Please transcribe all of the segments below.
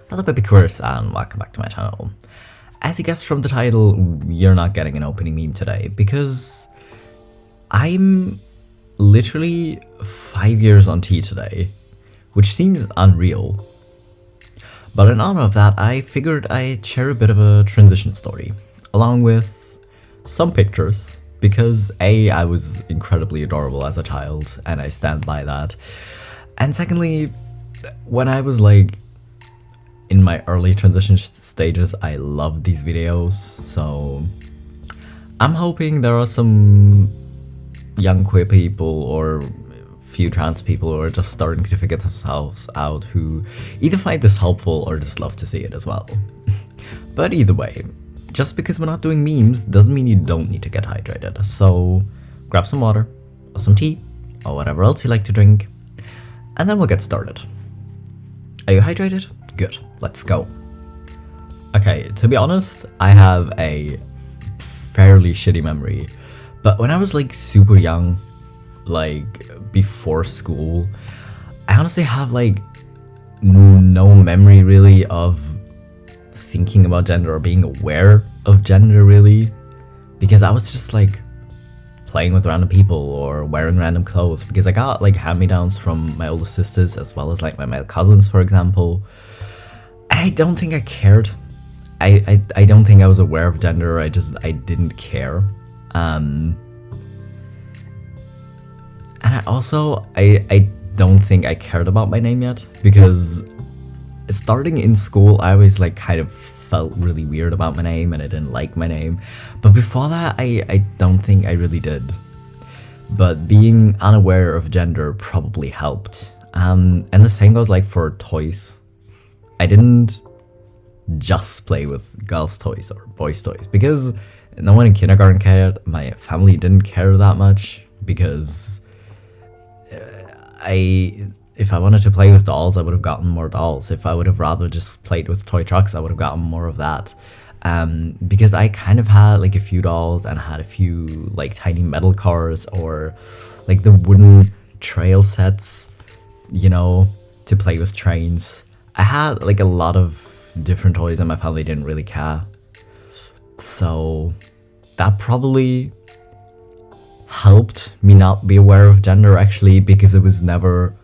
Hello Babyqueers and welcome back to my channel. As you guessed from the title, you're not getting an opening meme today because I'm literally 5 years on T today, which seems unreal. But in honor of that, I figured I'd share a bit of a transition story, along with some pictures, because A, I was incredibly adorable as a child, and I stand by that. And secondly, when I was like in my early transition stages, I loved these videos, so I'm hoping there are some young queer people or few trans people who are just starting to figure themselves out who either find this helpful or just love to see it as well. But either way, just because we're not doing memes doesn't mean you don't need to get hydrated, so grab some water, or some tea, or whatever else you like to drink, and then we'll get started. Are you hydrated? Good, let's go. Okay, to be honest, I have a fairly shitty memory, but when I was like super young, like before school, I honestly have like no memory really of thinking about gender or being aware of gender really, because I was just like playing with random people or wearing random clothes, because I got like hand-me-downs from my older sisters as well as like my male cousins, for example. And I don't think I cared. I don't think I was aware of gender. I didn't care. And I also I don't think I cared about my name yet, because starting in school I always like kind of felt really weird about my name and I didn't like my name. But before that I don't think I really did. But being unaware of gender probably helped. And the same goes like for toys. I didn't just play with girls' toys or boys' toys because no one in kindergarten cared. My family didn't care that much because if I wanted to play with dolls, I would have gotten more dolls. If I would have rather just played with toy trucks, I would have gotten more of that. Because I kind of had like a few dolls and had a few like tiny metal cars or like the wooden trail sets, you know, to play with trains. I had like a lot of different toys and my family didn't really care. So that probably helped me not be aware of gender actually, because it was never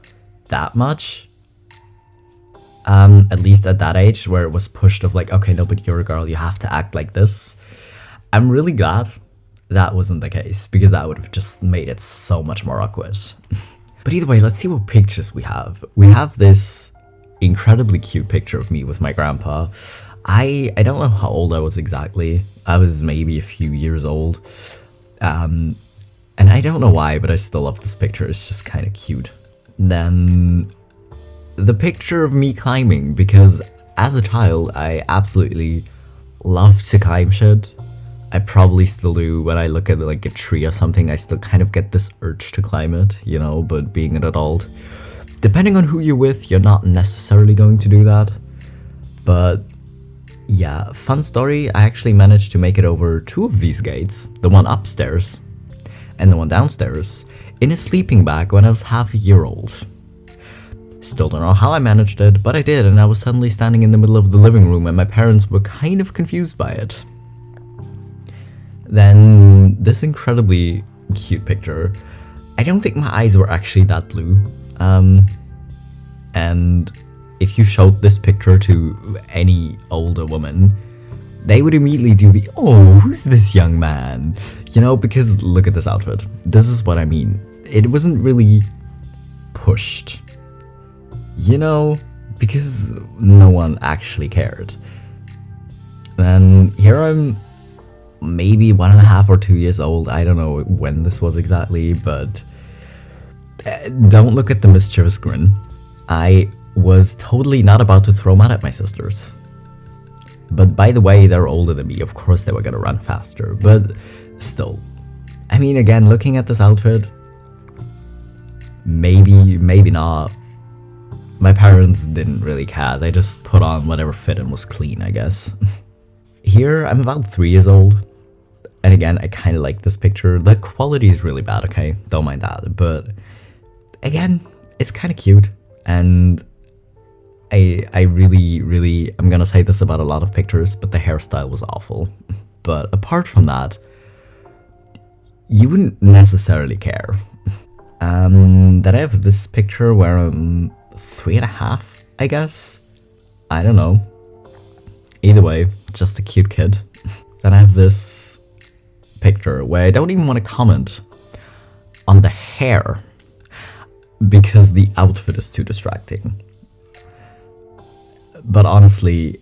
that much. At least at that age where it was pushed of like, okay, no, but you're a girl, you have to act like this. I'm really glad that wasn't the case, because that would have just made it so much more awkward. But either way, let's see what pictures we have. We have this incredibly cute picture of me with my grandpa. I don't know how old I was exactly. I was maybe a few years old. And I don't know why, but I still love this picture. It's just kind of cute. Then the picture of me climbing, because as a child, I absolutely loved to climb shit. I probably still do. When I look at like a tree or something, I still kind of get this urge to climb it, you know, but being an adult, depending on who you're with, you're not necessarily going to do that. But yeah, fun story, I actually managed to make it over two of these gates, the one upstairs and the one downstairs, in a sleeping bag when I was half a year old. Still don't know how I managed it, but I did, and I was suddenly standing in the middle of the living room and my parents were kind of confused by it. Then this incredibly cute picture. I don't think my eyes were actually that blue. And if you showed this picture to any older woman, they would immediately do the, oh, who's this young man? You know, because look at this outfit. This is what I mean. It wasn't really pushed, you know, because no one actually cared. Then here I'm maybe 1.5 or 2 years old. I don't know when this was exactly, but don't look at the mischievous grin. I was totally not about to throw mud at my sisters. But by the way, they're older than me. Of course they were gonna run faster, but still. I mean, again, looking at this outfit, maybe not. My parents didn't really care. They just put on whatever fit and was clean, I guess. Here, I'm about 3 years old. And again, I kind of like this picture. The quality is really bad, okay? Don't mind that. But again, it's kind of cute. And I really, I'm gonna say this about a lot of pictures, but the hairstyle was awful. But apart from that, you wouldn't necessarily care. Then I have this picture where I'm 3.5, I guess. I don't know. Either way, just a cute kid. Then I have this picture where I don't even want to comment on the hair because the outfit is too distracting. But honestly,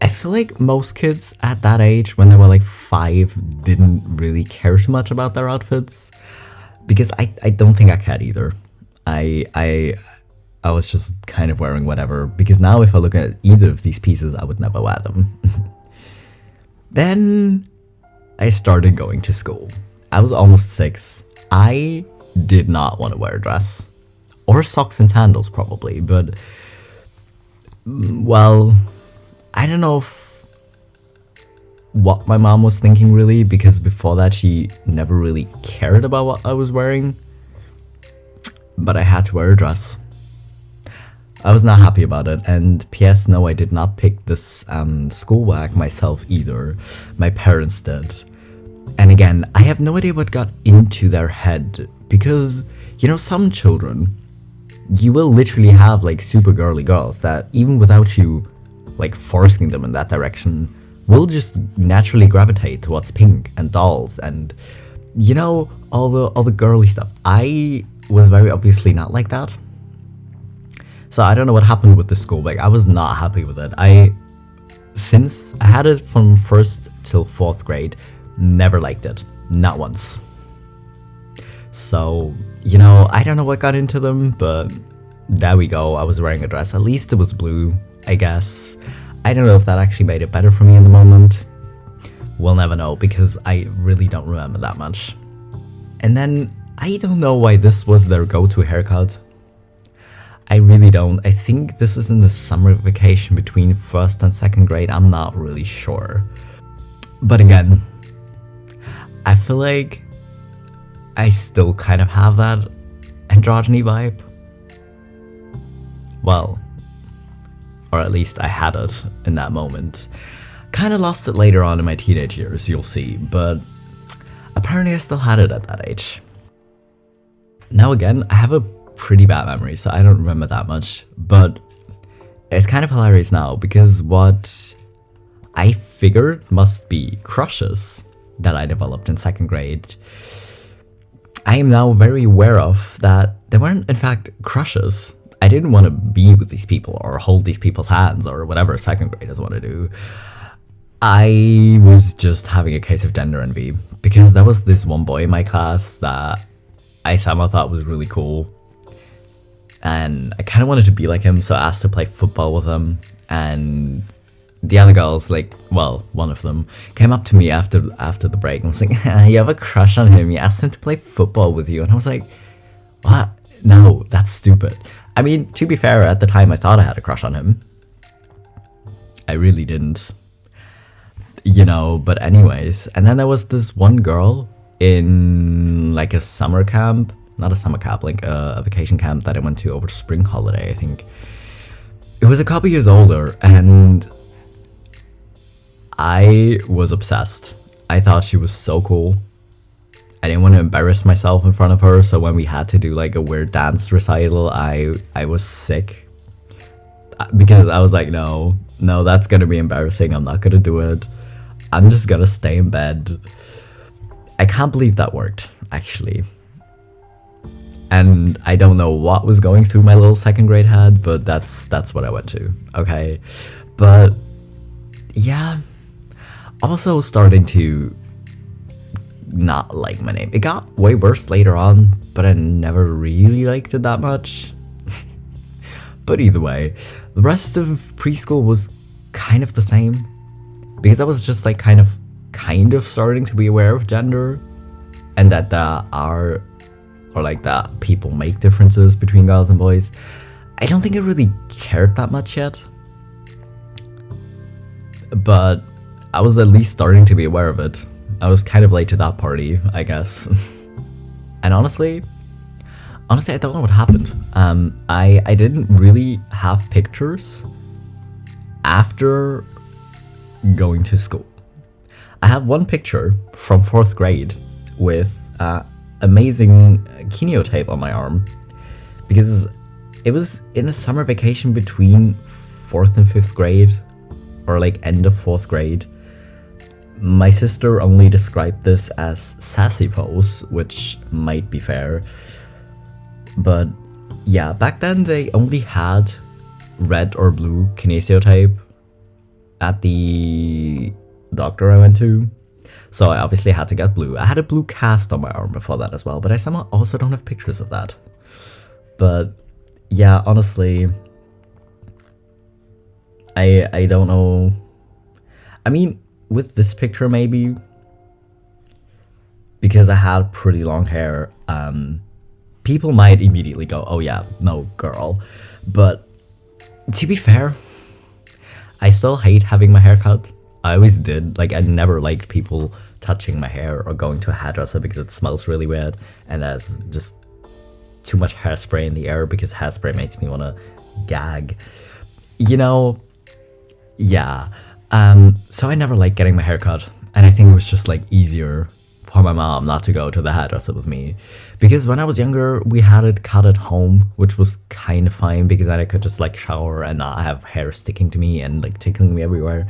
I feel like most kids at that age, when they were like 5, didn't really care too much about their outfits. Because I don't think I cared either. I was just kind of wearing whatever. Because now if I look at either of these pieces, I would never wear them. Then I started going to school. I was almost 6. I did not want to wear a dress. Or socks and sandals probably, but... Well, I don't know what my mom was thinking really, because before that she never really cared about what I was wearing. But I had to wear a dress. I was not happy about it, and P.S. no, I did not pick this school bag myself either. My parents did. And again, I have no idea what got into their head, because, you know, some children, you will literally have like super girly girls that even without you like forcing them in that direction will just naturally gravitate towards pink and dolls and, you know, all the girly stuff. I was very obviously not like that. So I don't know what happened with the school bag. I was not happy with it. Since I had it from 1st till 4th grade, never liked it. Not once. So, you know, I don't know what got into them, but there we go. I was wearing a dress. At least it was blue, I guess. I don't know if that actually made it better for me in the moment. We'll never know, because I really don't remember that much. And then, I don't know why this was their go-to haircut. I really don't. I think this is in the summer vacation between 1st and 2nd grade. I'm not really sure. But again, I feel like I still kind of have that androgyny vibe. Well, or at least I had it in that moment. Kind of lost it later on in my teenage years, you'll see, but apparently I still had it at that age. Now again, I have a pretty bad memory, so I don't remember that much, but it's kind of hilarious now because what I figured must be crushes that I developed in 2nd grade, I am now very aware of that they weren't in fact crushes. I didn't want to be with these people or hold these people's hands or whatever 2nd graders want to do. I was just having a case of gender envy because there was this one boy in my class that I somehow thought was really cool. And I kind of wanted to be like him, so I asked to play football with him. And the other girls, like, well, one of them, came up to me after the break and was like, you have a crush on him, you asked him to play football with you. And I was like, what? No, that's stupid. I mean, to be fair, at the time I thought I had a crush on him. I really didn't. You know, but anyways. And then there was this one girl in, like, a summer camp. Not a summer camp, like a vacation camp that I went to over the spring holiday, I think. It was a couple years older, and I was obsessed. I thought she was so cool. I didn't want to embarrass myself in front of her, so when we had to do like a weird dance recital, I was sick. Because I was like, no, that's gonna be embarrassing, I'm not gonna do it. I'm just gonna stay in bed. I can't believe that worked, actually. And I don't know what was going through my little 2nd grade head, but that's what I went to, okay? But, yeah. Also starting to not like my name. It got way worse later on, but I never really liked it that much. But either way, the rest of preschool was kind of the same. Because I was just like kind of starting to be aware of gender. And that there are... or like that people make differences between girls and boys. I don't think I really cared that much yet. But I was at least starting to be aware of it. I was kind of late to that party, I guess. And honestly, Honestly, I don't know what happened. I didn't really have pictures after going to school. I have one picture from 4th grade with amazing kineo tape on my arm because it was in the summer vacation between 4th and 5th grade, or like end of 4th grade. My sister only described this as sassy pose, which might be fair. But yeah, back then they only had red or blue kinesio tape at the doctor I went to. So I obviously had to get blue. I had a blue cast on my arm before that as well, but I somehow also don't have pictures of that. But yeah, honestly, I don't know. I mean, with this picture maybe, because I had pretty long hair, people might immediately go, oh yeah, no, girl. But to be fair, I still hate having my hair cut. I always did. Like, I never liked people touching my hair or going to a hairdresser because it smells really weird, and there's just too much hairspray in the air because hairspray makes me want to gag. You know, yeah. So I never liked getting my hair cut, and I think it was just like easier for my mom not to go to the hairdresser with me, because when I was younger we had it cut at home, which was kind of fine because then I could just like shower and not have hair sticking to me and like tickling me everywhere.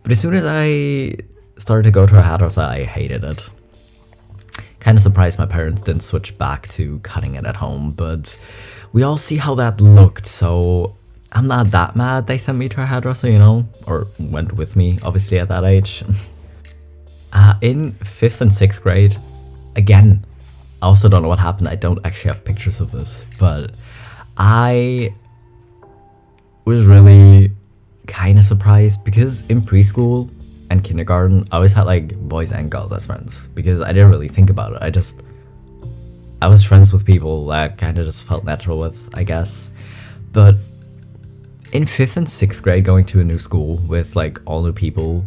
But as soon as I started to go to a hairdresser, I hated it. Kind of surprised my parents didn't switch back to cutting it at home, but we all see how that looked, so I'm not that mad they sent me to a hairdresser, you know, or went with me, obviously, at that age. In 5th and 6th grade, again, I also don't know what happened. I don't actually have pictures of this, but I was really kind of surprised because in preschool and kindergarten, I always had like boys and girls as friends because I didn't really think about it. I was friends with people that kind of just felt natural with, I guess. But in 5th and 6th grade, going to a new school with like all new people,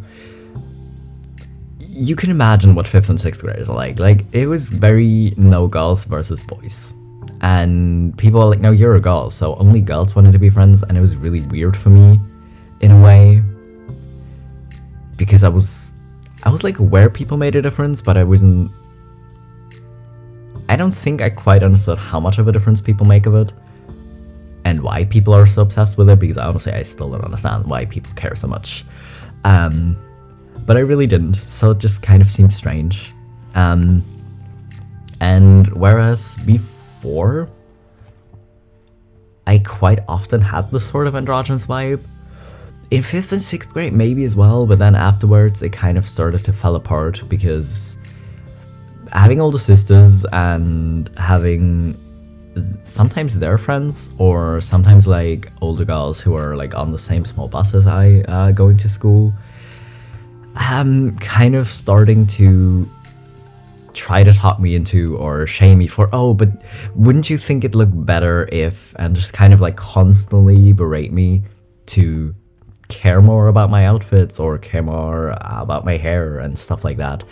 you can imagine what 5th and 6th graders are like. Like, it was very no girls versus boys. And people are like, no, you're a girl, so only girls wanted to be friends, and it was really weird for me, in a way. Because I was like aware people made a difference, but I don't think I quite understood how much of a difference people make of it. And why people are so obsessed with it, because honestly, I still don't understand why people care so much. But I really didn't, so it just kind of seemed strange. And whereas before, I quite often had this sort of androgynous vibe, in 5th and 6th grade maybe as well, but then afterwards it kind of started to fall apart because having older sisters and having sometimes their friends, or sometimes like older girls who are like on the same small bus as I, going to school, kind of starting to try to talk me into or shame me for, oh, but wouldn't you think it'd look better if, and just kind of like constantly berate me to care more about my outfits or care more about my hair and stuff like that.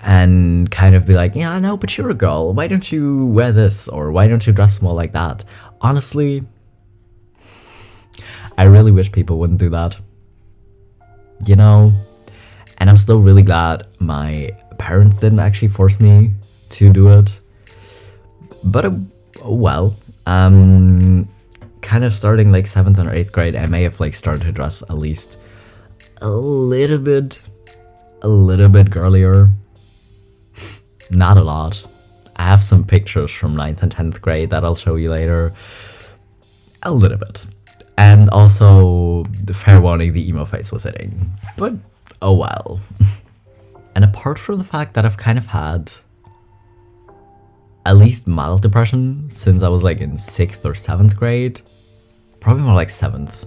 And kind of be like, yeah, no, but you're a girl, why don't you wear this, or why don't you dress more like that? Honestly, I really wish people wouldn't do that, you know? And I'm still really glad my parents didn't actually force me to do it. But well, kind of starting like 7th or 8th grade, I may have like started to dress at least a little bit girlier. Not a lot. I have some pictures from 9th and 10th grade that I'll show you later. A little bit. And also, the fair warning, the emo phase was hitting. But, oh well. And apart from the fact that I've kind of had at least mild depression since I was like in 6th or 7th grade, probably more like 7th.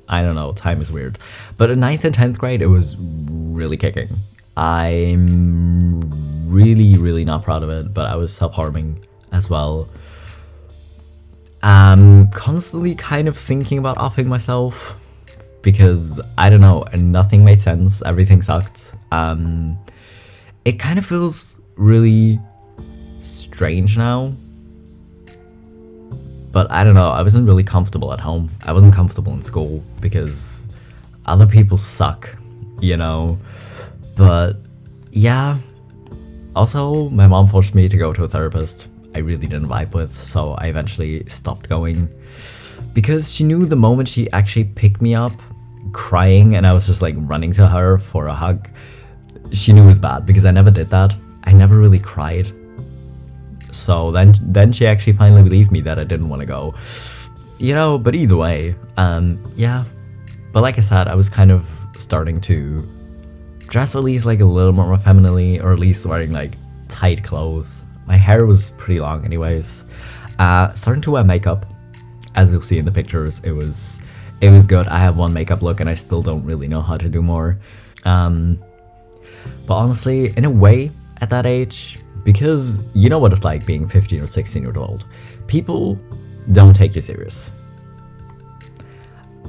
I don't know, time is weird. But in 9th and 10th grade, it was really kicking. I'm really not proud of it, but I was self-harming as well. Constantly kind of thinking about offing myself because, I don't know, nothing made sense, everything sucked. It kind of feels really strange now But I don't know, I wasn't really comfortable at home. I wasn't comfortable in school because other people suck, you know? But yeah, also my mom forced me to go to a therapist I really didn't vibe with, so I eventually stopped going because she knew the moment she actually picked me up crying and I was just like running to her for a hug, she knew it was bad because I never did that. I never really cried. So then she actually finally believed me that I didn't want to go. You know, but either way, yeah. But like I said, I was kind of starting to dress at least like a little more femininely, or at least wearing like tight clothes. My hair was pretty long anyways. Starting to wear makeup. As you'll see in the pictures, it was good. I have one makeup look and I still don't really know how to do more. But honestly, in a way, at that age, because you know what it's like being 15 or 16 years old, people don't take you serious.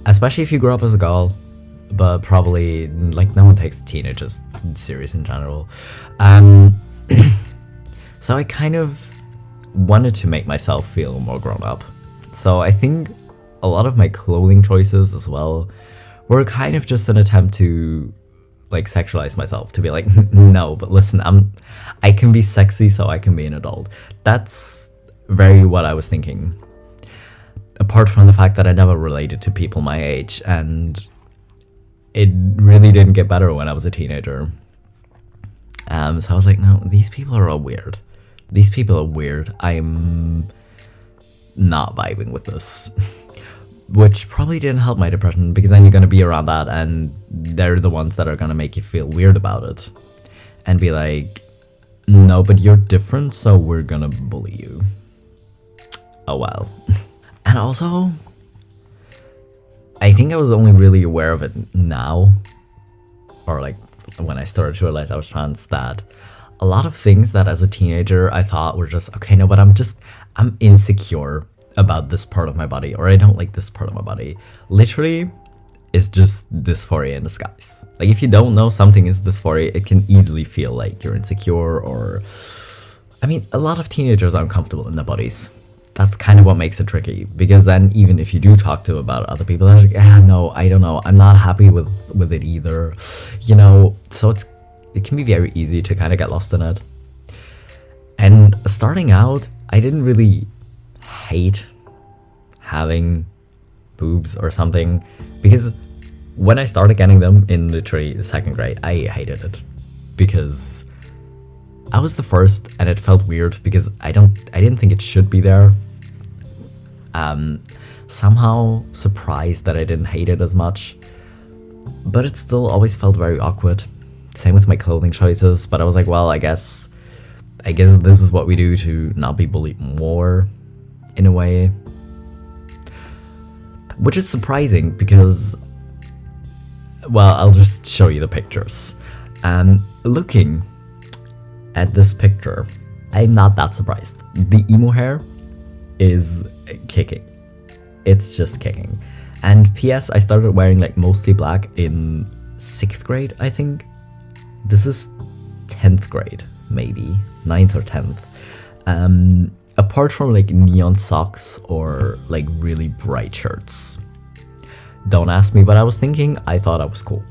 Especially if you grew up as a girl, but probably like no one takes teenagers serious in general. So I kind of wanted to make myself feel more grown up. So I think a lot of my clothing choices as well were kind of just an attempt to like sexualize myself, to be like, no, but listen, I can be sexy, so I can be an adult. That's very what I was thinking. Apart from the fact that I never related to people my age, and it really didn't get better when I was a teenager. So I was like, no, these people are all weird. These people are weird. I'm not vibing with this. Which probably didn't help my depression, because then you're gonna be around that and they're the ones that are gonna make you feel weird about it. And be like, no, but you're different, so we're gonna bully you. Oh well. And also, I think I was only really aware of it now, or like when I started to realize I was trans, that a lot of things that as a teenager I thought were just, okay, no, but I'm insecure about this part of my body, or I don't like this part of my body, literally is just dysphoria in disguise. Like, if you don't know something is dysphoria, it can easily feel like you're insecure, or I mean, a lot of teenagers are uncomfortable in their bodies. That's kind of what makes it tricky, because then even if you do talk to about other people, they're like, no, I don't know, I'm not happy with it either, you know. So it can be very easy to kind of get lost in it. And starting out, I didn't really hate having boobs or something, because when I started getting them in literally second grade, I hated it because I was the first and it felt weird because I didn't think it should be there. Somehow surprised that I didn't hate it as much, but it still always felt very awkward. Same with my clothing choices, but I was like, well, I guess this is what we do to not be bullied more, in a way. Which is surprising because, well, I'll just show you the pictures. Looking at this picture, I'm not that surprised. The emo hair is kicking. It's just kicking. And PS, I started wearing like mostly black in 6th grade, I think. This is 10th grade, maybe 9th or 10th. Apart from like neon socks or like really bright shirts. Don't ask me what I was thinking, I thought I was cool.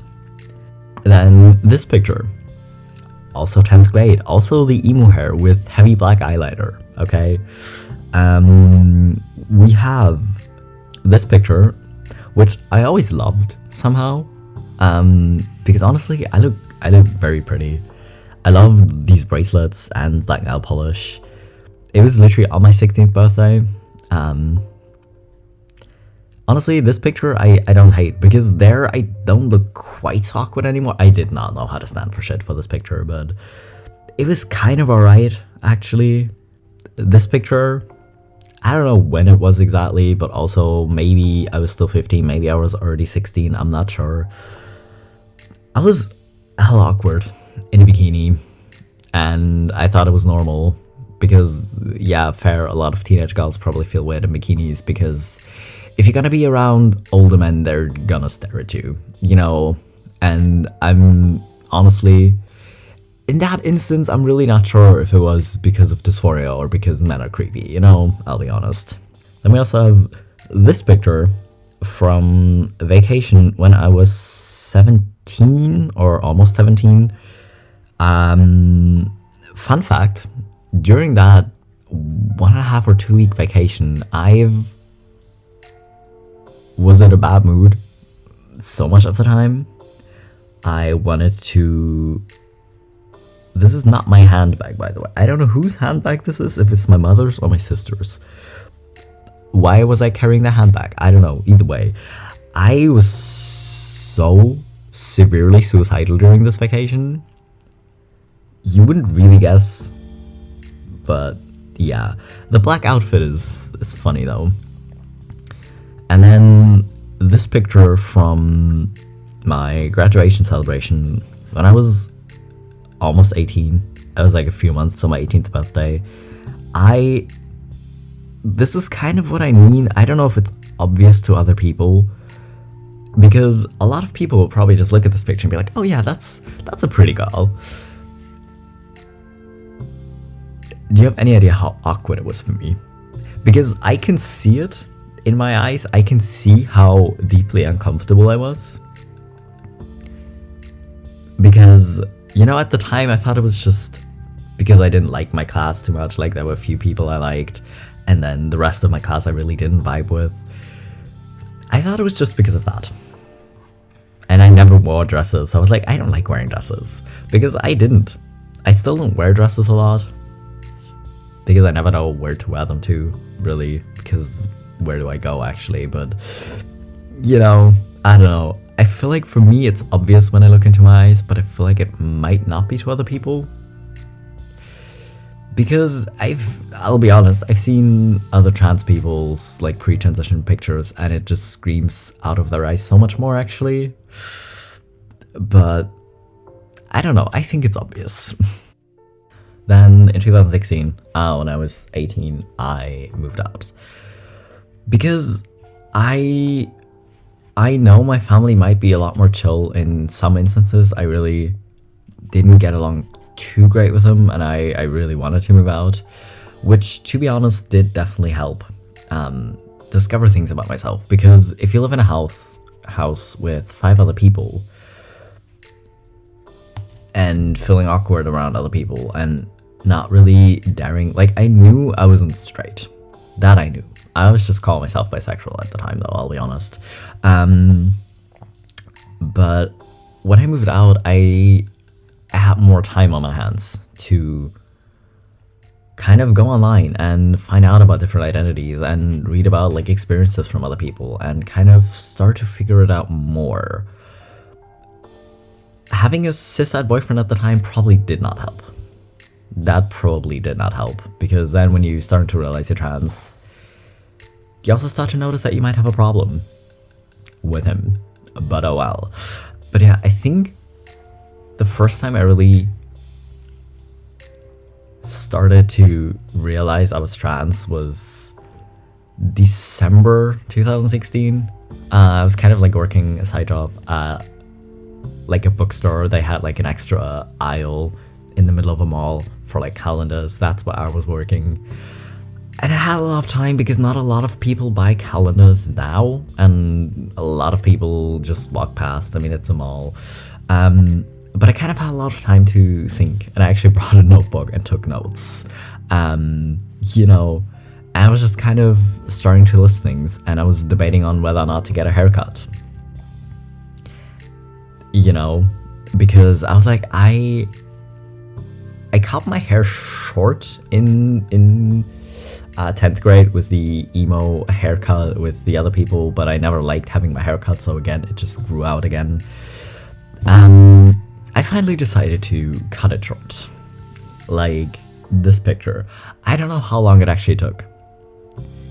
Then this picture, also 10th grade, also the emo hair with heavy black eyeliner, okay? We have this picture, which I always loved somehow, because honestly, I look very pretty. I love these bracelets and black nail polish. It was literally on my 16th birthday. Honestly, this picture I don't hate, because there I don't look quite so awkward anymore. I did not know how to stand for shit for this picture, but it was kind of alright, actually. This picture, I don't know when it was exactly, but also maybe I was still 15, maybe I was already 16, I'm not sure. I was hella awkward in a bikini, and I thought it was normal. Because, yeah, fair, a lot of teenage girls probably feel weird in bikinis, because if you're gonna be around older men, they're gonna stare at you, you know? And I'm honestly, in that instance, I'm really not sure if it was because of dysphoria or because men are creepy, you know? I'll be honest. Then we also have this picture from vacation when I was 17 or almost 17. Fun fact, during that 1.5 or 2 week vacation, I was in a bad mood so much of the time. I wanted to... This is not my handbag, by the way. I don't know whose handbag this is, if it's my mother's or my sister's. Why was I carrying the handbag? I don't know. Either way, I was so severely suicidal during this vacation. You wouldn't really guess, but yeah. The black outfit is funny though. And then this picture from my graduation celebration when I was almost 18. I was like a few months till my 18th birthday. This is kind of what I mean. I don't know if it's obvious to other people, because a lot of people will probably just look at this picture and be like, oh yeah, that's a pretty girl. Do you have any idea how awkward it was for me? Because I can see it in my eyes. I can see how deeply uncomfortable I was. Because, you know, at the time I thought it was just because I didn't like my class too much. Like, there were a few people I liked, and then the rest of my class I really didn't vibe with. I thought it was just because of that. And I never wore dresses, so I was like, I don't like wearing dresses. Because I didn't. I still don't wear dresses a lot, because I never know where to wear them to, really. Because where do I go, actually? But, you know, I don't know. I feel like for me it's obvious when I look into my eyes, but I feel like it might not be to other people. Because I'll be honest, I've seen other trans people's like pre-transition pictures and it just screams out of their eyes so much more, actually. But I don't know, I think it's obvious. Then in 2016, when I was 18, I moved out. Because I know my family might be a lot more chill in some instances. I really didn't get along too great with them, and I really wanted to move out, which, to be honest, did definitely help discover things about myself. Because if you live in a house with 5 other people and feeling awkward around other people and not really daring, like, I knew I wasn't straight. That I knew. I was just calling myself bisexual at the time, though, I'll be honest. But when I moved out, I had more time on my hands to kind of go online and find out about different identities and read about like experiences from other people and kind of start to figure it out more. Having a cishet boyfriend at the time probably did not help. That probably did not help, because then when you start to realize you're trans, you also start to notice that you might have a problem with him. But oh well. But yeah, I think the first time I really started to realize I was trans was December 2016. I was kind of like working a side job at like a bookstore. They had like an extra aisle in the middle of a mall for like calendars. That's what I was working. And I had a lot of time because not a lot of people buy calendars now, and a lot of people just walk past. I mean, it's a mall. But I kind of had a lot of time to think, and I actually brought a notebook and took notes. You know, I was just kind of starting to list things, and I was debating on whether or not to get a haircut. You know, because I was like, I cut my hair short in 10th grade with the emo haircut with the other people, but I never liked having my hair cut, so again, it just grew out again. I finally decided to cut it short. Like this picture. I don't know how long it actually took,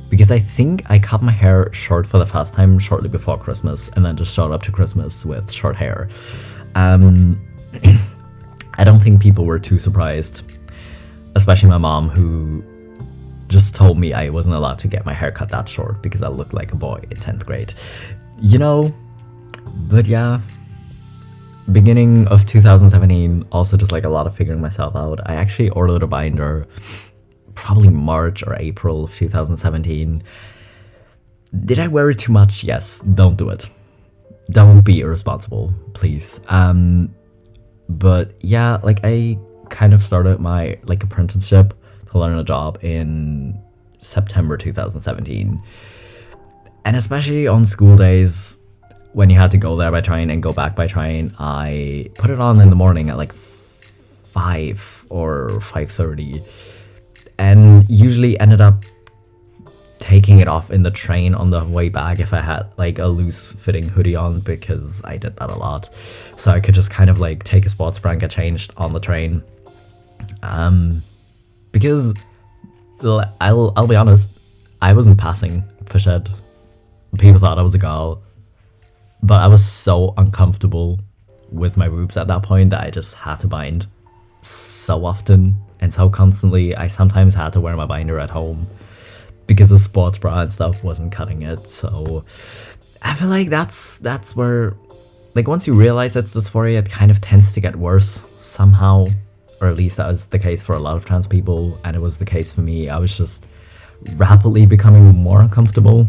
because I think I cut my hair short for the first time shortly before Christmas, and then just showed up to Christmas with short hair. I don't think people were too surprised, especially my mom, who just told me I wasn't allowed to get my hair cut that short because I looked like a boy in 10th grade. You know, but yeah. Beginning of 2017, also just like a lot of figuring myself out. I actually ordered a binder probably March or April of 2017, Did I worry too much? Yes. Don't do it. Don't be irresponsible, please. But yeah, like I kind of started my like apprenticeship to learn a job in September 2017. And especially on school days, when you had to go there by train and go back by train, I put it on in the morning at like 5 or 5:30, and usually ended up taking it off in the train on the way back if I had like a loose fitting hoodie on, because I did that a lot. So I could just kind of like take a sports bra and get changed on the train. Because I'll be honest, I wasn't passing for shed. People thought I was a girl, but I was so uncomfortable with my boobs at that point that I just had to bind so often and so constantly. I sometimes had to wear my binder at home because the sports bra and stuff wasn't cutting it. So I feel like that's where, like, once you realize it's dysphoria, it kind of tends to get worse somehow, or at least that was the case for a lot of trans people, and it was the case for me. I was just rapidly becoming more uncomfortable.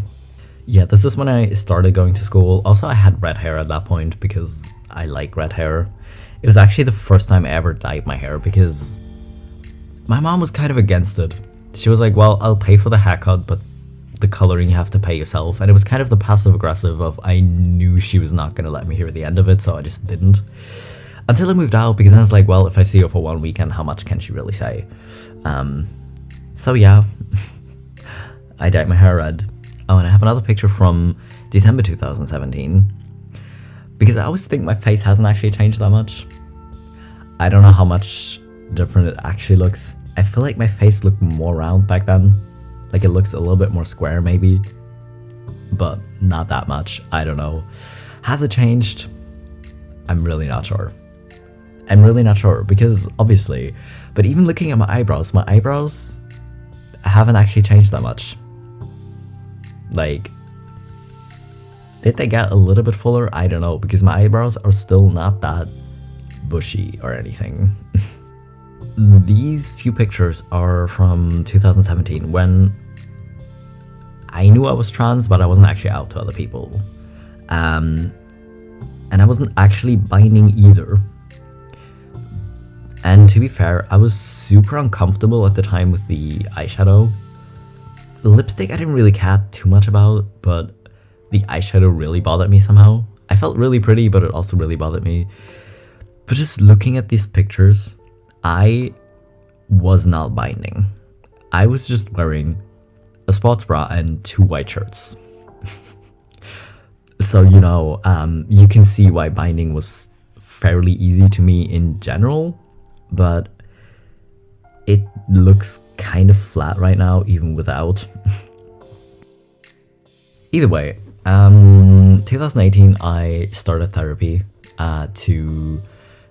Yeah, this is when I started going to school. Also, I had red hair at that point because I like red hair. It was actually the first time I ever dyed my hair because my mom was kind of against it. She was like, well, I'll pay for the haircut, but the coloring you have to pay yourself. And it was kind of the passive aggressive of, I knew she was not going to let me hear the end of it, so I just didn't. Until I moved out, because then it's like, well, if I see her for one weekend, how much can she really say? So yeah, I dyed my hair red. Oh, and I have another picture from December 2017, because I always think my face hasn't actually changed that much. I don't know how much different it actually looks. I feel like my face looked more round back then. Like it looks a little bit more square maybe, but not that much. I don't know. Has it changed? I'm really not sure. Because obviously, but even looking at my eyebrows haven't actually changed that much. Like, did they get a little bit fuller? I don't know, because my eyebrows are still not that bushy or anything. These few pictures are from 2017 when I knew I was trans, but I wasn't actually out to other people. And I wasn't actually binding either. And to be fair, I was super uncomfortable at the time with the eyeshadow. Lipstick I didn't really care too much about, but the eyeshadow really bothered me somehow. I felt really pretty, but it also really bothered me. But just looking at these pictures, I was not binding. I was just wearing a sports bra and 2 white shirts. So, you know, you can see why binding was fairly easy to me in general, but it looks kind of flat right now, even without. Either way, 2018, I started therapy to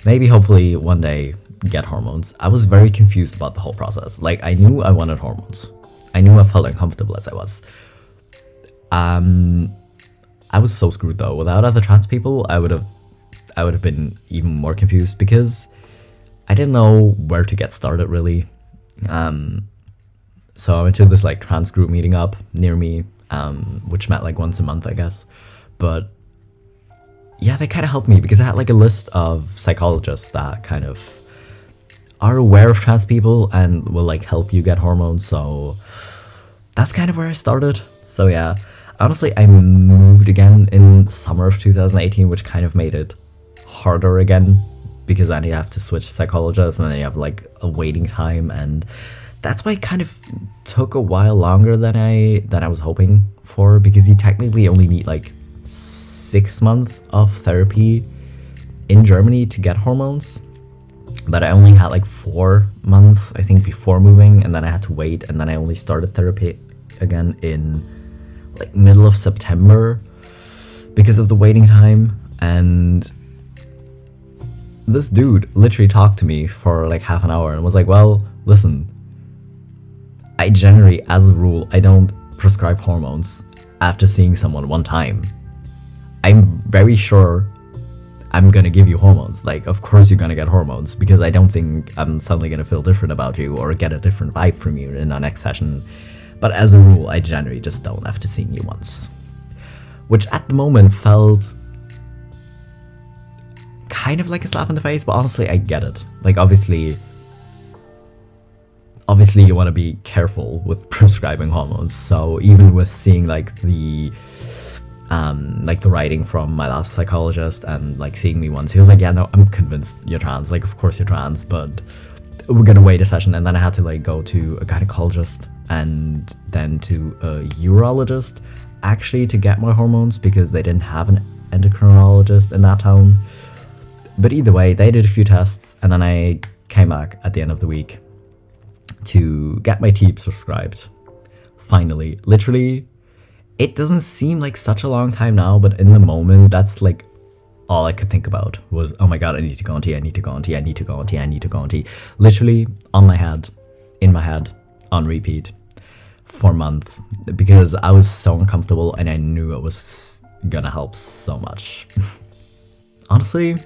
maybe hopefully one day get hormones. I was very confused about the whole process. Like, I knew I wanted hormones. I knew I felt uncomfortable as I was. I was so screwed though. Without other trans people, I would have been even more confused because I didn't know where to get started really. So I went to this like trans group meeting up near me, which met like once a month, I guess. But yeah, they kind of helped me because I had like a list of psychologists that kind of are aware of trans people and will like help you get hormones. So that's kind of where I started. So yeah, honestly, I moved again in summer of 2018, which kind of made it harder again because then you have to switch psychologists and then you have like a waiting time, and that's why it kind of took a while longer than I was hoping for, because you technically only need like 6 months of therapy in Germany to get hormones, but I only had like 4 months I think before moving, and then I had to wait, and then I only started therapy again in like middle of September because of the waiting time. And this dude literally talked to me for like half an hour and was like, well, listen, I generally, as a rule, I don't prescribe hormones after seeing someone one time. I'm very sure I'm gonna give you hormones. Like, of course you're gonna get hormones, because I don't think I'm suddenly gonna feel different about you or get a different vibe from you in our next session. But as a rule, I generally just don't have to see you once. Which at the moment felt kind of like a slap in the face, but honestly, I get it. Like, obviously you want to be careful with prescribing hormones. So even with seeing like the writing from my last psychologist and like seeing me once, he was like, yeah, no, I'm convinced you're trans. Like, of course you're trans, but we're gonna wait a session. And then I had to like go to a gynecologist and then to a urologist actually to get my hormones, because they didn't have an endocrinologist in that town. But either way, they did a few tests, and then I came back at the end of the week to get my TEEP prescribed. Finally, literally, it doesn't seem like such a long time now, but in the moment, that's like all I could think about was, oh my god, I need to go on T, I need to go on T, I need to go on T, I need to go on T. Literally on my head, in my head, on repeat for a month, because I was so uncomfortable and I knew it was gonna help so much. Honestly,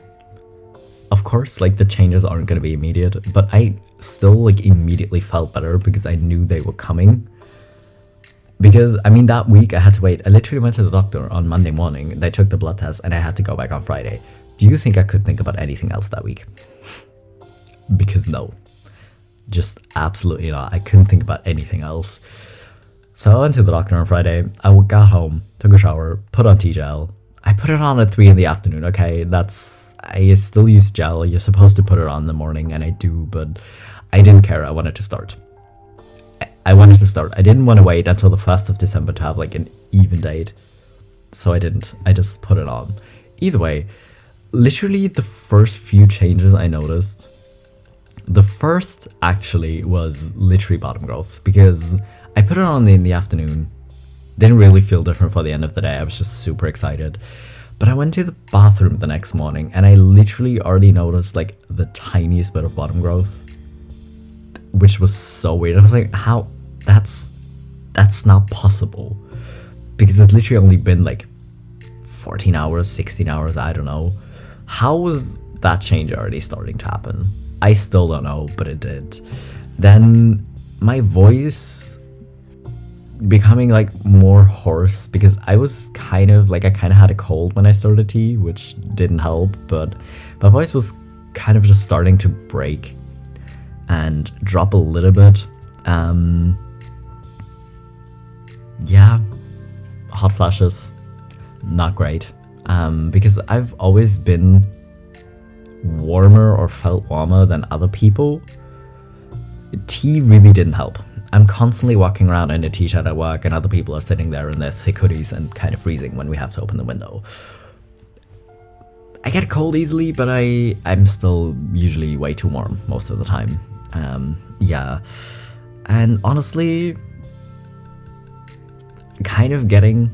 of course, like the changes aren't gonna be immediate, but I still like immediately felt better because I knew they were coming. Because, I mean, that week I had to wait. I literally went to the doctor on Monday morning. They took the blood test and I had to go back on Friday. Do you think I could think about anything else that week? Because no. Just absolutely not. I couldn't think about anything else. So I went to the doctor on Friday. I got home, took a shower, put on T-gel. I put it on at 3 in the afternoon, okay? I still use gel. You're supposed to put it on in the morning, and I do, but I didn't care. I wanted to start. I didn't want to wait until the 1st of December to have like an even date. So I didn't. I just put it on. Either way, literally the first few changes I noticed, the first actually was literally bottom growth, because I put it on in the afternoon. Didn't really feel different for the end of the day. I was just super excited. But I went to the bathroom the next morning and I literally already noticed like the tiniest bit of bottom growth, which was so weird. I was like, how? That's not possible, because it's literally only been like 14 hours, 16 hours, I don't know. How was that change already starting to happen? I still don't know, but it did. Then my voice becoming like more hoarse, because I kind of had a cold when I started tea, which didn't help, but my voice was kind of just starting to break and drop a little bit. Yeah, hot flashes, not great. Because I've always been warmer or felt warmer than other people. Tea really didn't help. I'm constantly walking around in a t-shirt at work, and other people are sitting there in their thick hoodies and kind of freezing when we have to open the window. I get cold easily, but I'm still usually way too warm most of the time. Yeah. And honestly, kind of getting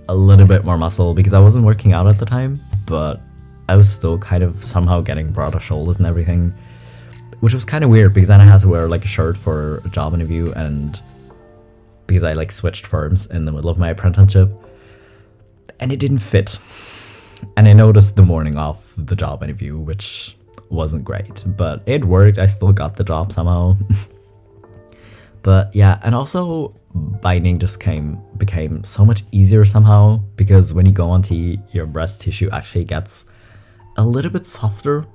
a little bit more muscle, because I wasn't working out at the time, but I was still kind of somehow getting broader shoulders and everything, which was kind of weird, because then I had to wear like a shirt for a job interview, and because I like switched firms in the middle of my apprenticeship, and it didn't fit. And I noticed the morning of the job interview, which wasn't great, but it worked. I still got the job somehow. But yeah, and also binding just became so much easier somehow, because when you go on tea, your breast tissue actually gets a little bit softer,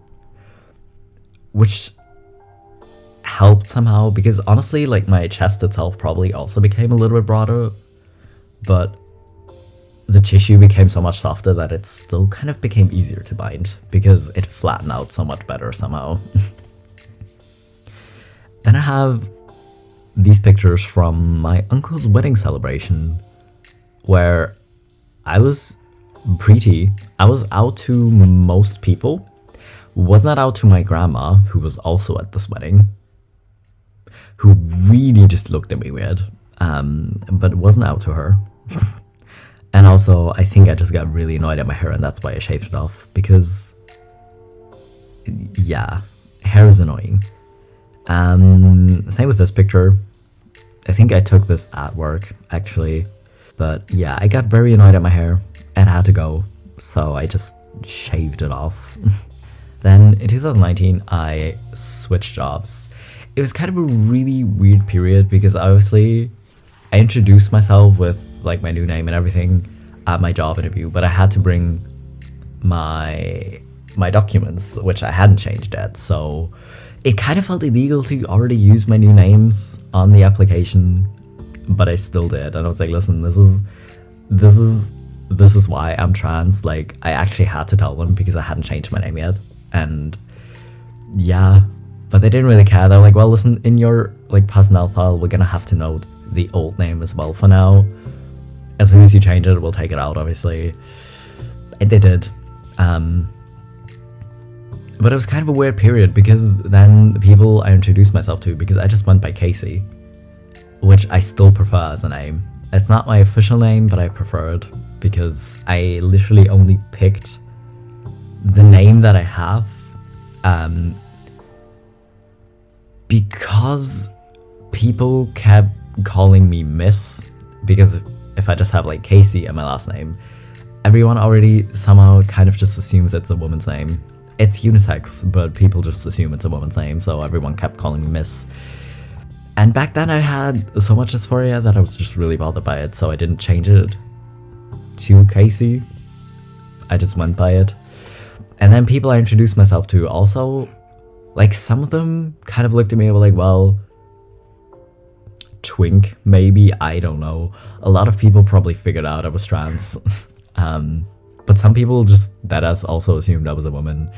which helped somehow, because honestly, like my chest itself probably also became a little bit broader, but the tissue became so much softer that it still kind of became easier to bind, because it flattened out so much better somehow. Then I have these pictures from my uncle's wedding celebration, where I was pretty. I was out to most people. Was not out to my grandma, who was also at this wedding, who really just looked at me weird, but wasn't out to her. And also, I think I just got really annoyed at my hair, and that's why I shaved it off, because, yeah, hair is annoying. Same with this picture. I think I took this at work, actually. But yeah, I got very annoyed at my hair and had to go, so I just shaved it off. Then in 2019, I switched jobs. it was kind of a really weird period because obviously I introduced myself with like my new name and everything at my job interview, but I had to bring my documents, which I hadn't changed yet, so it kind of felt illegal to already use my new names on the application, but I still did. And I was like, listen, this is why I'm trans. Like, I actually had to tell them because I hadn't changed my name yet. And yeah, but they didn't really care. They're like, well, listen, in your like personnel file, we're gonna have to know the old name as well for now. As soon as you change it, we'll take it out, obviously. And they did. But it was kind of a weird period because then the people I introduced myself to, because I just went by Casey, which I still prefer as a name. It's not my official name, but I prefer it because I literally only picked the name that I have because people kept calling me Miss, because if I just have like Casey and my last name, everyone already somehow kind of just assumes it's a woman's name. It's unisex, but people just assume it's a woman's name, so everyone kept calling me Miss. And back then I had so much dysphoria that I was just really bothered by it, so I didn't change it to Casey. I just went by it. And then people I introduced myself to also, like, some of them kind of looked at me and were like, well, twink, maybe, I don't know. A lot of people probably figured out I was trans. But some people just deadass also assumed I was a woman.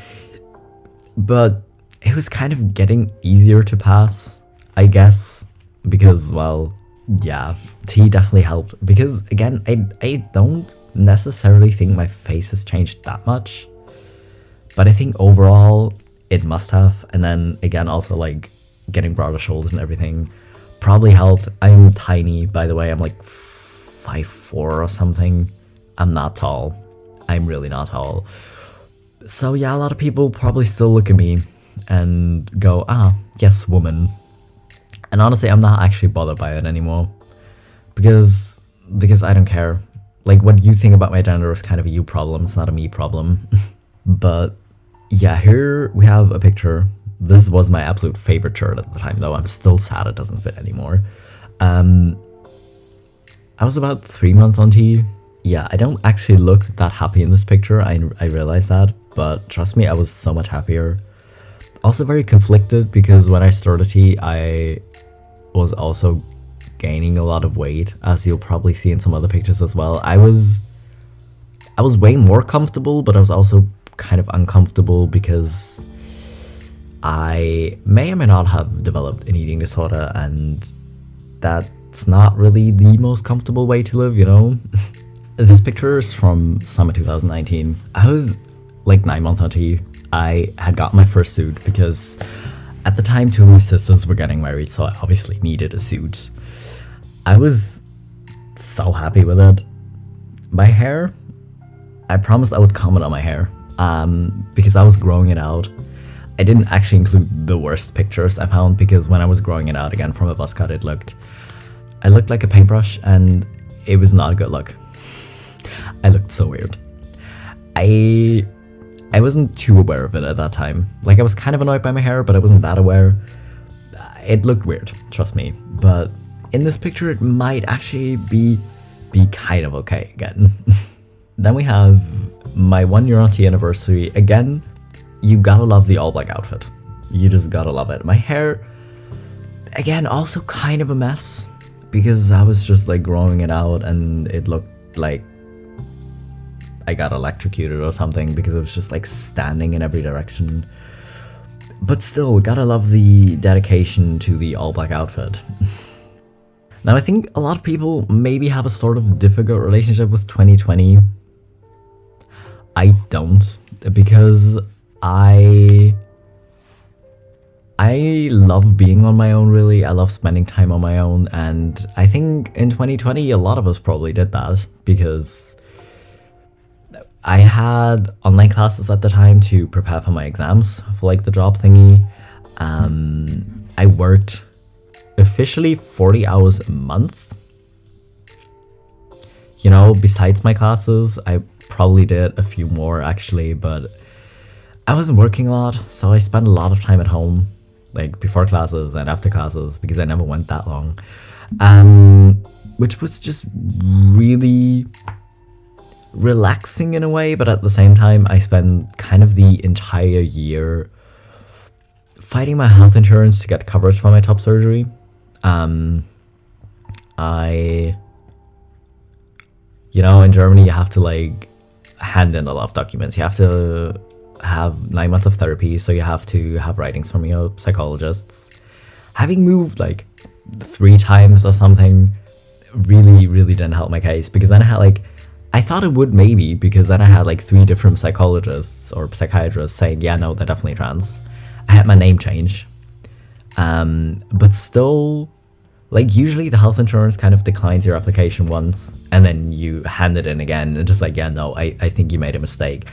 But it was kind of getting easier to pass, I guess, because, well, yeah, T definitely helped. Because, again, I don't necessarily think my face has changed that much, but I think overall it must have. And then, again, also, like, getting broader shoulders and everything probably helped. I'm tiny, by the way. I'm like 5'4" or something. I'm not tall. I'm really not tall. So yeah, a lot of people probably still look at me and go, ah, yes, woman. And honestly, I'm not actually bothered by it anymore. Because I don't care. Like, what you think about my gender is kind of a you problem, it's not a me problem. But yeah, here we have a picture. This was my absolute favorite shirt at the time, though. I'm still sad it doesn't fit anymore. I was about 3 months on T. Yeah, I don't actually look that happy in this picture, I realize that, but trust me, I was so much happier. Also very conflicted, because when I started T, I was also gaining a lot of weight, as you'll probably see in some other pictures as well. I was way more comfortable, but I was also kind of uncomfortable because I may or may not have developed an eating disorder, and that's not really the most comfortable way to live, you know? This picture is from summer 2019. I was like 9 months on T. I had got my first suit because at the time 2 of my sisters were getting married, so I obviously needed a suit. I was so happy with it. My hair, I promised I would comment on my hair because I was growing it out. I didn't actually include the worst pictures I found, because when I was growing it out again from a buzz cut, I looked like a paintbrush, and it was not a good look. I looked so weird. I wasn't too aware of it at that time. Like, I was kind of annoyed by my hair, but I wasn't that aware. It looked weird, trust me. But in this picture, it might actually be kind of okay again. Then we have my 1 year on T anniversary. Again, you gotta love the all black outfit. You just gotta love it. My hair, again, also kind of a mess, because I was just like growing it out, and it looked like I got electrocuted or something, because it was just like standing in every direction. But still, we gotta love the dedication to the all black outfit. Now, I think a lot of people maybe have a sort of difficult relationship with 2020. I don't, because I love being on my own, really. I love spending time on my own, and I think in 2020 a lot of us probably did that, because I had online classes at the time to prepare for my exams for like the job thingy. I worked officially 40 hours a month. You know, besides my classes, I probably did a few more actually, but I wasn't working a lot, so I spent a lot of time at home. like before classes and after classes, because I never went that long. Which was just really relaxing in a way, but at the same time, I spent kind of the entire year fighting my health insurance to get coverage for my top surgery. I, in Germany, you have to like hand in a lot of documents. You have to have 9 months of therapy, so you have to have writings from your psychologists. Having moved like 3 times or something really, really didn't help my case, because then I thought it would maybe, because then I had like 3 different psychologists or psychiatrists saying, yeah, no, they're definitely trans. I had my name changed. But still, like, usually the health insurance kind of declines your application once, and then you hand it in again, and just like, yeah, no, I think you made a mistake.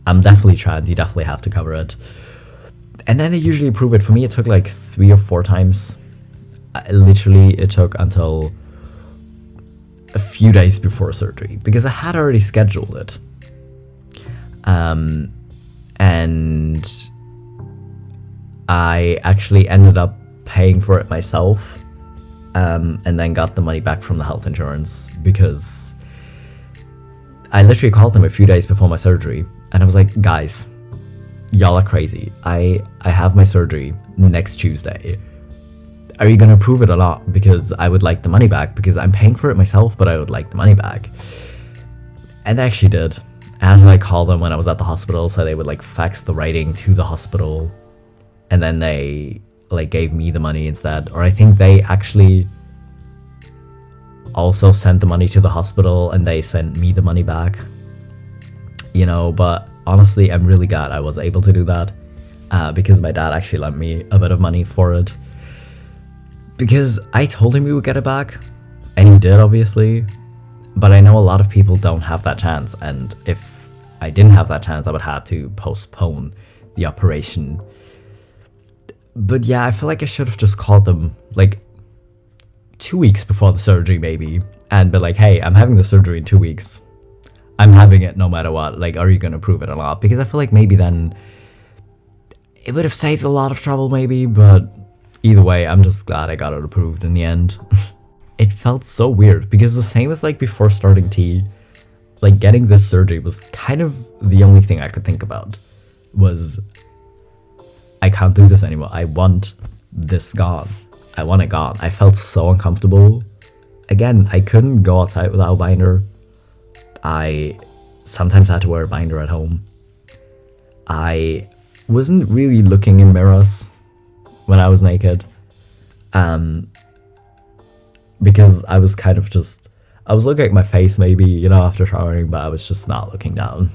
I'm definitely trans, you definitely have to cover it. And then they usually approve it. For me, it took like 3 or 4 times. Literally, it took until a few days before surgery, because I had already scheduled it. And I actually ended up paying for it myself, and then got the money back from the health insurance, because I literally called them a few days before my surgery, and I was like, guys, y'all are crazy. I have my surgery next Tuesday. Are you gonna approve it or not? Because I would like the money back, because I'm paying for it myself, but I would like the money back. And they actually did. I had to like call them when I was at the hospital, so they would like fax the writing to the hospital, and then they like gave me the money instead. Or I think they actually also sent the money to the hospital and they sent me the money back. But honestly, I'm really glad I was able to do that, because my dad actually lent me a bit of money for it. Because I told him we would get it back, and he did, obviously. But I know a lot of people don't have that chance, and if I didn't have that chance, I would have to postpone the operation. But yeah, I feel like I should have just called them like 2 weeks before the surgery, maybe, and be like, hey, I'm having the surgery in 2 weeks. I'm having it no matter what. Like, are you going to approve it or not? Because I feel like maybe then it would have saved a lot of trouble, maybe. But either way, I'm just glad I got it approved in the end. It felt so weird, because the same as like before starting T, like getting this surgery was kind of the only thing I could think about. Was, I can't do this anymore. I want this gone. I want it gone. I felt so uncomfortable. Again, I couldn't go outside without a binder. I sometimes had to wear a binder at home. I wasn't really looking in mirrors when I was naked. Because I was kind of just, I was looking at my face maybe, after showering, but I was just not looking down.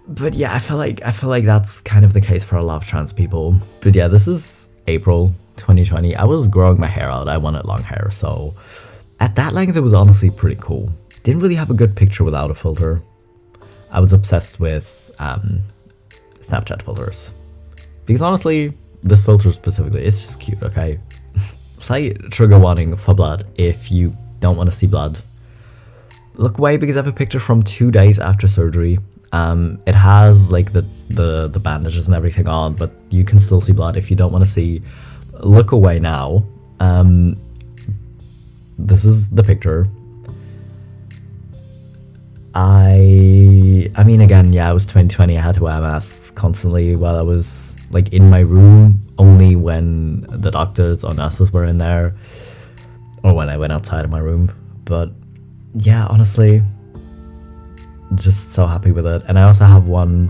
But yeah, I feel like that's kind of the case for a lot of trans people. But yeah, this is April 2020. I was growing my hair out. I wanted long hair, so at that length it was honestly pretty cool. Didn't really have a good picture without a filter. I was obsessed with Snapchat filters, because honestly, this filter specifically, it's just cute, okay? Slight trigger warning for blood. If you don't want to see blood, look away, because I have a picture from 2 days after surgery. It has like the bandages and everything on, but you can still see blood. If you don't want to see, look away now. This is the picture. I mean, again, yeah, it was 2020. I had to wear masks constantly while I was like in my room, only when the doctors or nurses were in there, or when I went outside of my room. But yeah, honestly, just so happy with it. And I also have one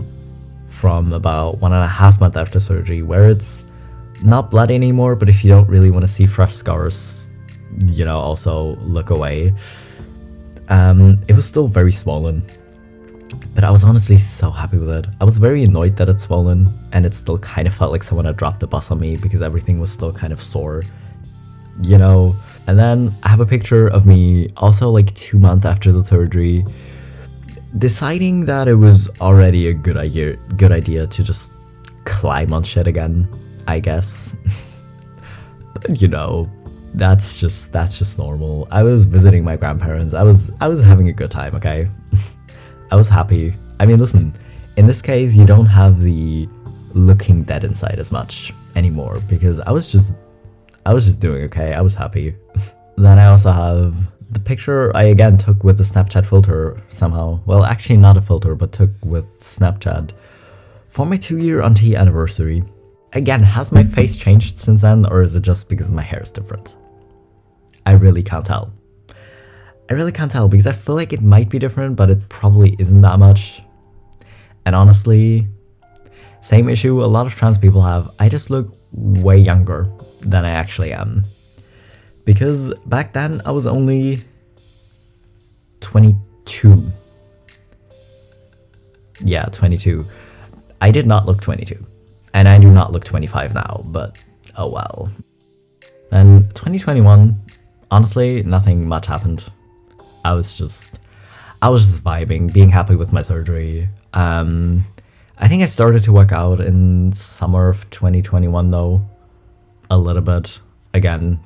from about 1.5 months after surgery, where it's not bloody anymore, but if you don't really want to see fresh scars, also look away. It was still very swollen, but I was honestly so happy with it. I was very annoyed that it's swollen, and it still kind of felt like someone had dropped a bus on me, because everything was still kind of sore, And then I have a picture of me also like 2 months after the surgery, deciding that it was already a good idea to just climb on shit again, I guess. But that's just normal. I was visiting my grandparents. I was having a good time, okay? I was happy. I mean, listen, in this case, you don't have the looking dead inside as much anymore because I was just doing okay. I was happy. Then I also have the picture I again took with the Snapchat filter somehow. Well, actually not a filter, but took with Snapchat for my 2-year auntie anniversary. Again, has my face changed since then, or is it just because my hair is different? I really can't tell. I really can't tell because I feel like it might be different, but it probably isn't that much. And honestly, same issue a lot of trans people have. I just look way younger than I actually am. Because back then I was only 22. Yeah, 22. I did not look 22. And I do not look 25 now, but oh well. And 2021, honestly, nothing much happened. I was just vibing, being happy with my surgery. I think I started to work out in summer of 2021 though, a little bit again,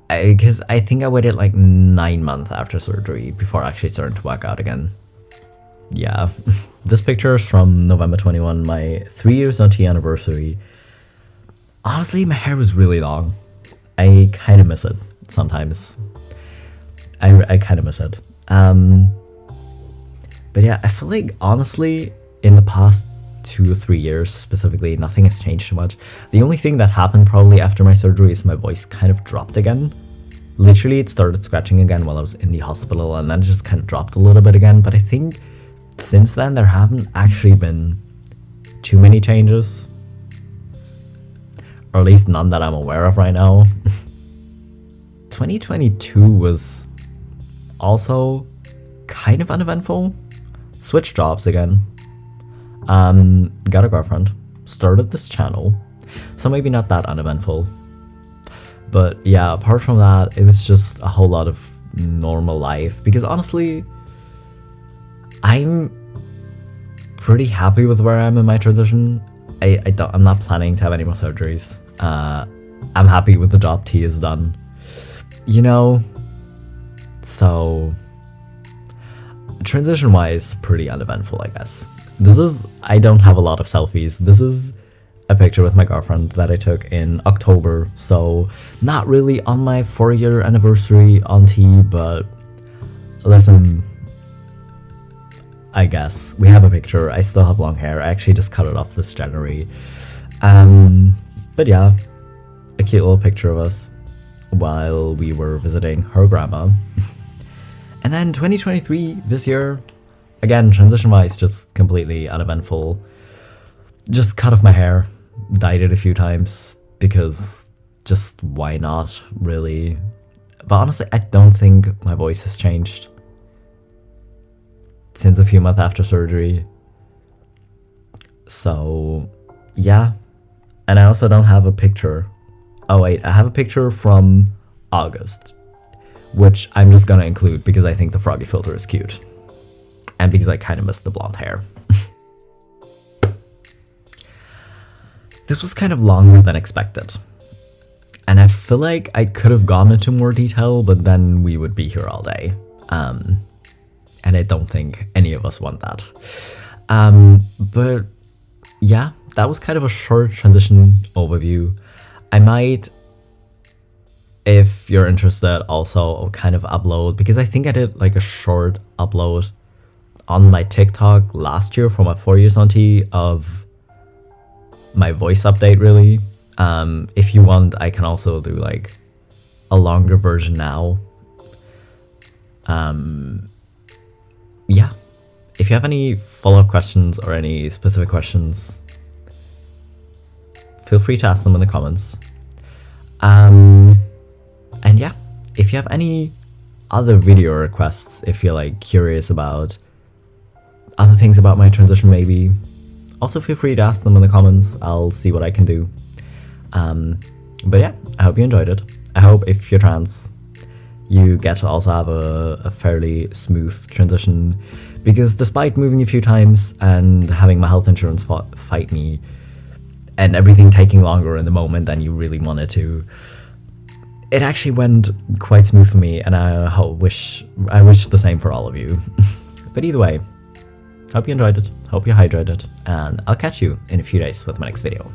because I think I waited like 9 months after surgery before actually starting to work out again. Yeah, this picture is from November 21, my 3 years auntie anniversary. Honestly, my hair was really long. I kind of miss it sometimes. I kind of miss it. But yeah, I feel like honestly, in the past 2 or 3 years specifically, nothing has changed too much. The only thing that happened probably after my surgery is my voice kind of dropped again. Literally, it started scratching again while I was in the hospital, and then it just kind of dropped a little bit again. But I think since then, there haven't actually been too many changes. Or at least none that I'm aware of right now. 2022 was also kind of uneventful. Switched jobs again. Got a girlfriend. Started this channel. So maybe not that uneventful. But yeah, apart from that, it was just a whole lot of normal life. Because honestly, I'm pretty happy with where I am in my transition. I'm not planning to have any more surgeries. I'm happy with the job T is done. You know, so transition wise, pretty uneventful, I guess. I don't have a lot of selfies. This is a picture with my girlfriend that I took in October, so not really on my 4-year anniversary auntie, but listen, I guess. We have a picture. I still have long hair. I actually just cut it off this January. But yeah, a cute little picture of us while we were visiting her grandma. And then 2023, this year, again, transition-wise, just completely uneventful. Just cut off my hair, dyed it a few times, because just why not, really? But honestly, I don't think my voice has changed since a few months after surgery. So, yeah. And I also don't have a picture. Oh wait, I have a picture from August, which I'm just gonna include because I think the froggy filter is cute. And because I kind of miss the blonde hair. This was kind of longer than expected. And I feel like I could have gone into more detail, but then we would be here all day. And I don't think any of us want that. But yeah, that was kind of a short transition overview. I might, if you're interested, also kind of upload, because I think I did like a short upload on my TikTok last year for my 4 years auntie of my voice update, really. If you want, I can also do like a longer version now. Yeah, if you have any follow-up questions or any specific questions, feel free to ask them in the comments. And yeah, if you have any other video requests, if you're like curious about other things about my transition, maybe, also feel free to ask them in the comments. I'll see what I can do. But yeah, I hope you enjoyed it. I hope if you're trans, you get to also have a fairly smooth transition, because despite moving a few times and having my health insurance fight me, and everything taking longer in the moment than you really wanted to, it actually went quite smooth for me, and I wish the same for all of you. But either way, Hope you enjoyed it, hope you hydrated, and I'll catch you in a few days with my next video.